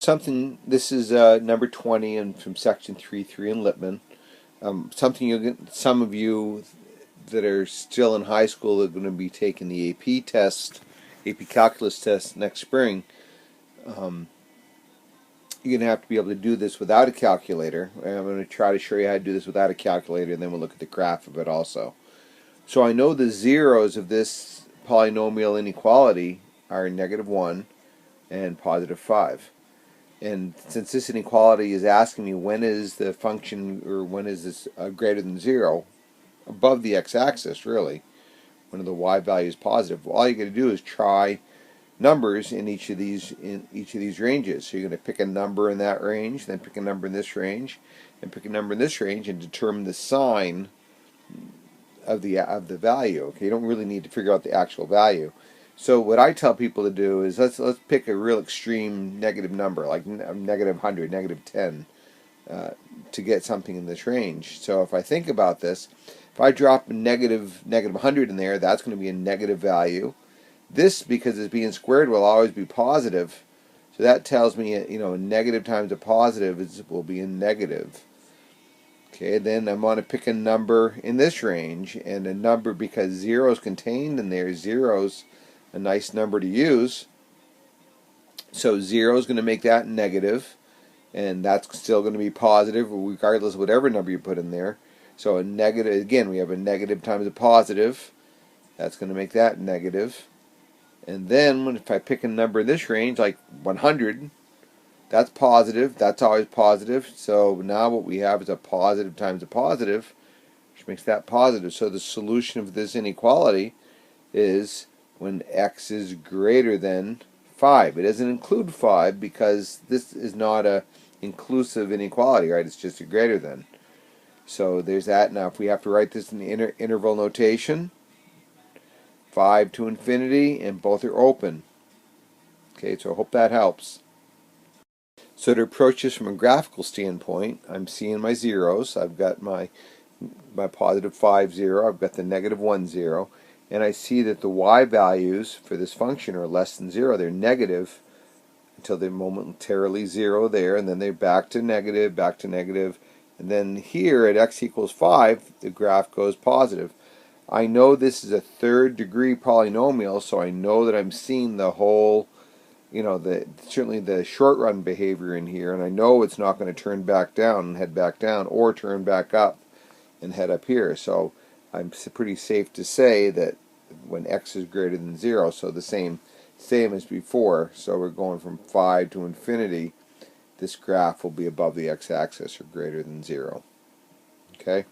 This is number 20 and from section 3.3 in Lippmann. Something you'll get, some of you that are still in high school are going to be taking the AP test, AP calculus test next spring. You're going to have to be able to do this without a calculator. I'm going to try to show you how to do this without a calculator, and then we'll look at the graph of it also. So I know the zeros of this polynomial inequality are -1 and +5. And since this inequality is asking me when is the function, or when is this greater than 0, above the x-axis really, when the y value is positive, all you got to do is try numbers in each of these ranges. So you're going to pick a number in that range, then pick a number in this range, and pick a number in this range, and determine the sign of the value. Okay, you don't really need to figure out the actual value. So what I tell people to do is let's pick a real extreme negative number, like -100, -10, to get something in this range. So if I think about this, if I drop a negative 100 in there, that's going to be a negative value. This, because it's being squared, will always be positive. So that tells me, a negative times a positive will be a negative. Okay, then I'm going to pick a number in this range, and a number, because 0 is contained in there, 0's a nice number to use. So 0 is going to make that negative, and that's still going to be positive regardless of whatever number you put in there. So a negative, again, we have a negative times a positive. That's going to make that negative. And then if I pick a number in this range, like 100, that's positive. That's always positive. So now what we have is a positive times a positive, which makes that positive. So the solution of this inequality is when x is greater than 5. It doesn't include 5 because this is not a inclusive inequality, right? It's just a greater than. So there's that. Now if we have to write this in the interval notation, 5 to infinity, and both are open. Okay, so I hope that helps. So to approach this from a graphical standpoint, I'm seeing my zeros. I've got my +5, 0. I've got the -1, 0. And I see that the y values for this function are less than 0. They're negative until they're momentarily 0 there, and then they're back to negative, and then here at x equals 5, the graph goes positive. I know this is a third degree polynomial, so I know that I'm seeing the whole, certainly the short run behavior in here, and I know it's not going to turn back down and head back down, or turn back up and head up here. So I'm pretty safe to say that when x is greater than 0, so the same as before, so we're going from 5 to infinity, this graph will be above the x-axis or greater than 0. Okay?